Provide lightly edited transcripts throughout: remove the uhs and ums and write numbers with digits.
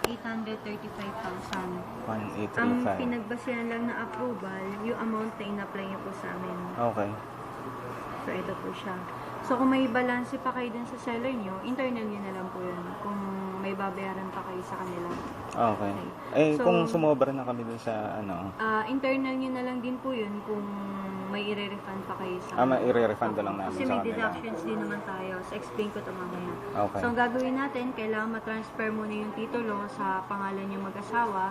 835,000. 1,835. Ang pinagbasihan lang na approval, yung amount na in-apply niyo po sa amin. Okay. So, ito po siya. So, kung may balance pa kayo dun sa seller nyo, internal nyo na lang po yun. Kung may babayaran pa kayo sa kanila. Okay. So, kung sumobra na kami dun sa ano. Internal nyo na lang din po yun kung may i-refund pa kayo sa i-refund na lang namin kasi sa may kanila. deductions din naman tayo. So, explain ko ito mamaya. Okay. So, ang gagawin natin, kailangan matransfer muna yung titulo sa pangalan yung mag-asawa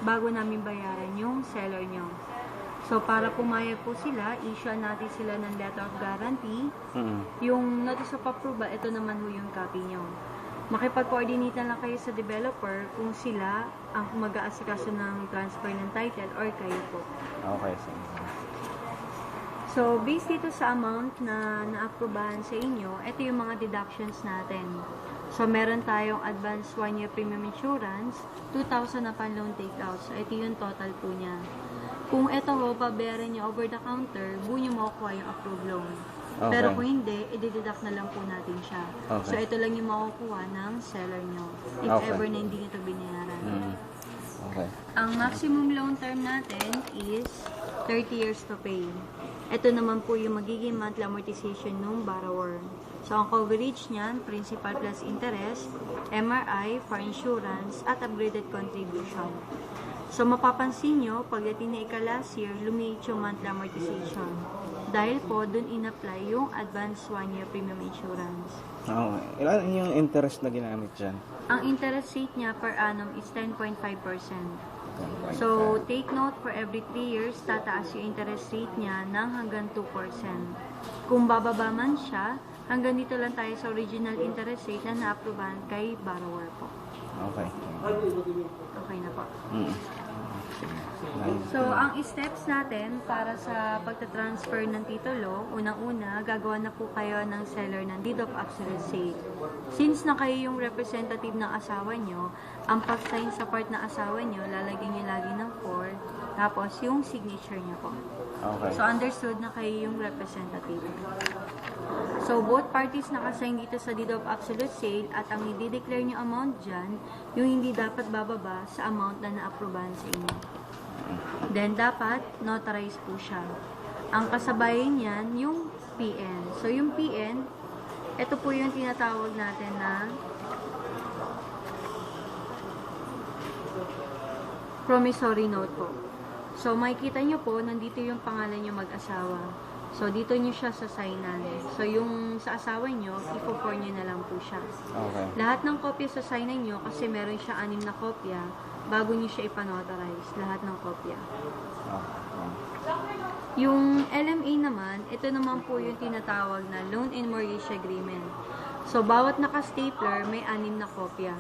bago namin bayaran yung seller nyo. So, para pumayag po sila, issue natin sila ng letter of guarantee. Yung notice of approval, ito naman ho yung copy nyo. Makipag-coordinate na lang kayo sa developer kung sila ang mag-aasikaso ng transfer ng title or kayo po. Okay. So, based dito sa amount na na-approbahan sa inyo, ito yung mga deductions natin. So, meron tayong advance 1-year premium insurance, 2,000 upon loan takeout. So, ito yung total po niya. Kung ito ho, pabayaran niyo over the counter, buo niyo makukuha yung approved loan. Okay. Pero kung hindi, i-deduct na lang po natin siya. Okay. So, ito lang yung makukuha ng seller niyo. If Okay. ever na hindi nito binayaran. Okay. Ang maximum loan term natin is 30 years to pay. Ito naman po yung magiging monthly amortization ng borrower. So, ang coverage niyan, principal plus interest, MRI for insurance, at upgraded contribution. So, mapapansin nyo, pagdating na ika-last year, lumiit yung monthly amortization. Dahil po, dun in-apply yung advanced 1-year premium insurance. Okay. Ilan yung interest na ginamit dyan? Ang interest rate niya per annum is 10.5%. So, take note, for every 3 years, tataas yung interest rate niya ng hanggang 2%. Kung bababa man siya, hanggang dito lang tayo sa original interest rate na na-approvean kay borrower po. Okay. Okay na po. Nice. So, ang steps natin para sa pagta-transfer ng titulo, unang-una, gagawa na po kayo ng seller ng deed of absolute sale. Since na kayo yung representative ng asawa nyo, ang pag-sign sa part ng asawa nyo, lalagyan nyo lagi ng 4, tapos yung signature nyo po. Okay. So, understood na kayo yung representative. So, both parties nakasign dito sa deed of absolute sale at ang i-declare nyo amount dyan, yung hindi dapat bababa sa amount na na-approvean sa inyo. Then, dapat notarize po siya. Ang kasabayan niyan, yung PN. So, yung PN, ito po yung tinatawag natin na promissory note po. So, makikita nyo po, nandito yung pangalan nyo mag-asawa. So, dito nyo siya sa signan. So, yung sa asawa nyo, ipo-for nyo na lang po siya. Okay. Lahat ng kopya sa signan nyo, kasi meron siya 6 na kopya, bago nyo siya ipanotarize. Lahat ng kopya. Yung LMA naman, ito naman po yung tinatawag na Loan and Mortgage Agreement. So, bawat naka-stapler, may 6 na kopya.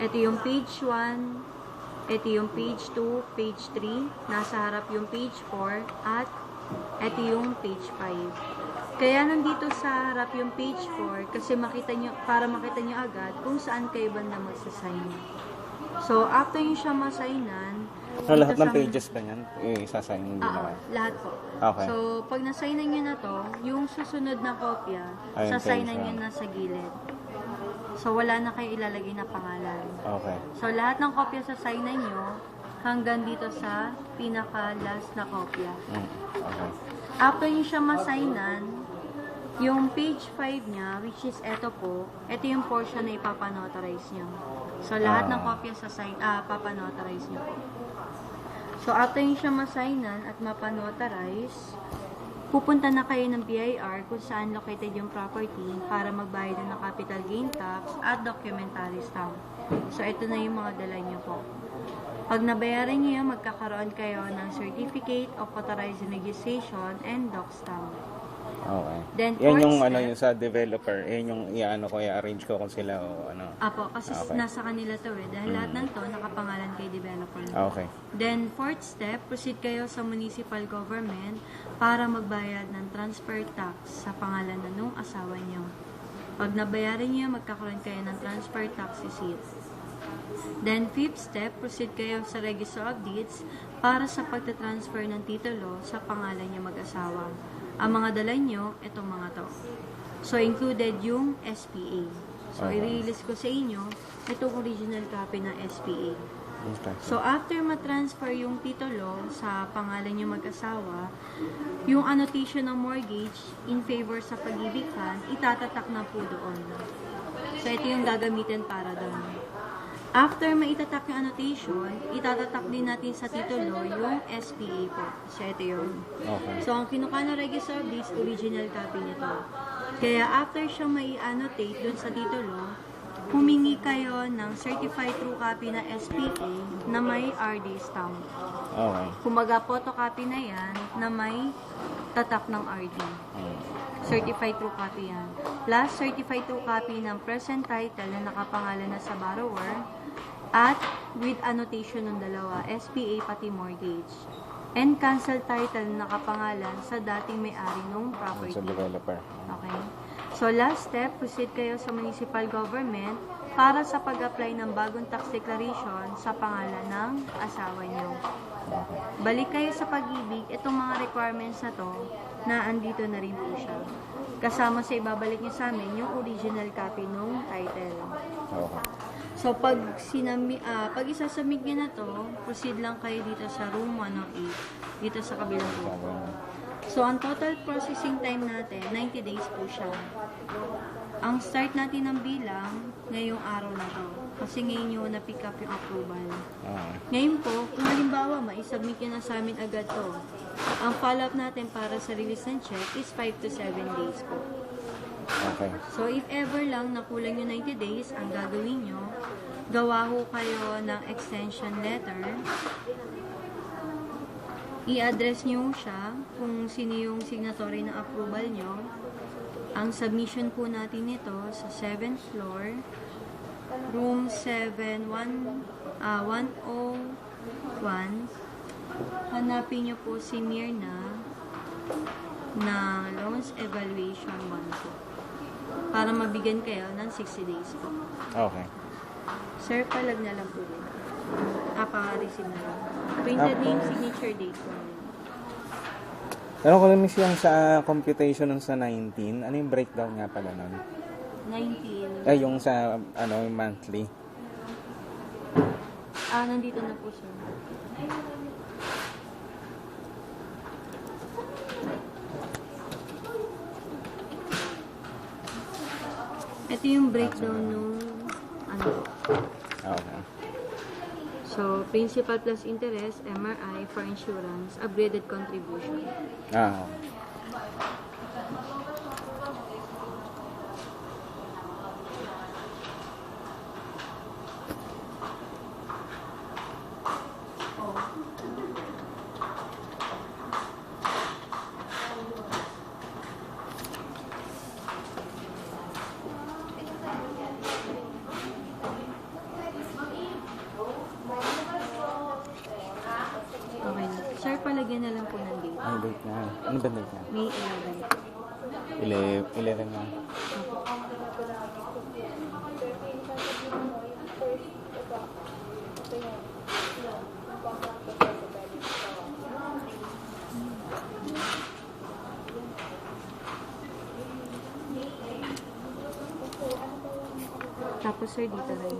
Ito yung page 1, ito yung page 2, page 3, nasa harap yung page 4, at ito yung page 5. Kaya nandito sa harap yung page 4 kasi makita nyo, para makita nyo agad kung saan kayo banda magsasign. So, after nyo siya masignan, lahat ng pages ba yan? Isasign hindi na kayo? lahat po. Okay. So, pag nasignan nyo na to, yung susunod na kopya, Ayun, sasignan page nyo na sa gilid. So, wala na kayo ilalagay na pangalan. Okay. So, lahat ng kopya sa signan nyo, hanggang dito sa pinaka-last na kopya. Okay. After nyo siya masignan, yung page 5 niya, which is eto po, ito yung portion na ipapanotarize nyo. So, lahat ng kopya sa papanotarize nyo po. So, after nyo siya masignan at mapanotarize, pupunta na kayo ng BIR kung saan located yung property para magbayad ng capital gain tax at documentary stamp. So, ito na yung mga dala nyo po. Pag nabayaran nyo yan, magkakaroon kayo ng Certificate of Authorized Registration and doc stamp. Okay. Then, yan fourth yung step, ano yung sa developer, yung i-arrange ko kung sila o ano. Apo, kasi Okay. nasa kanila to dahil lahat ng to nakapangalan kay developer. Okay. Then, fourth step, proceed kayo sa municipal government para magbayad ng transfer tax sa pangalan na nung asawa nyo. Pag nabayaran nyo, magkakaroon kayo ng transfer tax receipt. Then, fifth step, proceed kayo sa Register of Deeds para sa pagtatransfer ng titulo sa pangalan nyo mag-asawa. Ang mga dala nyo, itong mga to. So, included yung SPA. So, i-release ko sa inyo itong original copy ng SPA. Okay. So, after ma-transfer yung titulo sa pangalan niyo mag-asawa, yung annotation ng mortgage in favor sa Pag-ibig Fund, itatatak na po doon. So, ito yung gagamitin para doon. After maitatak yung annotation, itatatak din natin sa titulo yung SPA po. So, ito yun. Okay. So, ang kinuha ng Register of Deeds, original copy nito. Kaya, after siya mai-annotate dun sa titulo, humingi kayo ng certified true copy na SPA na may RD stamp. Okay. Kumbaga, photocopy na yan na may tatak ng RD. Certified true copy yan. Plus, certified true copy ng present title na nakapangalan na sa borrower at with annotation ng dalawa, SPA pati mortgage. And cancel title na nakapangalan sa dating may-ari ng property. Sa developer. Okay? So, last step, proceed kayo sa municipal government para sa pag-apply ng bagong tax declaration sa pangalan ng asawa nyo. Balik kayo sa Pag-ibig, itong mga requirements na to, na andito na rin po siya. Kasama sa ibabalik nyo sa amin, yung original copy ng title. Okay. So, pag isasubmit nyo na to, proceed lang kayo dito sa room 108, dito sa kabilang room. So, ang total processing time natin, 90 days po siya. Ang start natin ng bilang, ngayong araw na to. Kasi ngayon yung na-pick up yung approval. Ngayon po, kung halimbawa, maisubmit nyo na sa amin agad to. Ang follow-up natin para sa release ng check is 5 to 7 days po. Okay. So, if ever lang nakulang yung 90 days, ang gagawin nyo, gawa ho kayo ng extension letter. I-address nyo siya kung sino yung signatory ng approval nyo. Ang submission po natin nito sa 7th floor, room 101. Hanapin nyo po si Mirna na loans evaluation 1 po. Para mabigyan kayo ng 60 days po. Okay. Sir, palag na lang po rin. Pa-receive na lang. Printed name, signature date po. Pero ko lang yung sa computation ng sa 19, ano yung breakdown nga pala nun? 19. Ay, yung sa yung monthly. Nandito na po, sir. Ito yung breakdown nung Okay. So, principal plus interest, MRI for insurance, upgraded contribution. Okay. Okay na. Sir, palagyan na lang po ng date. Ano date na? Ano ba date na? May 11. 11 na. Tapos, sir, dito rin.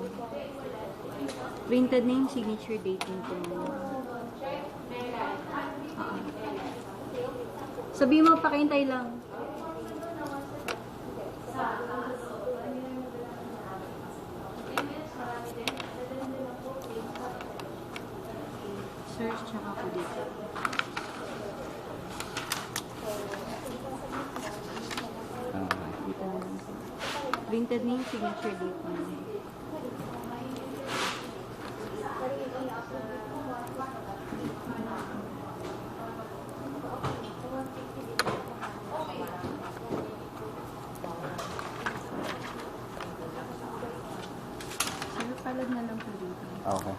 Printed name, signature date din po. Sabi mo, pakintay lang. Search, tsaka po dito. Dito na lang po. Printed name, signature date po. Palag na lang po dito. Okay.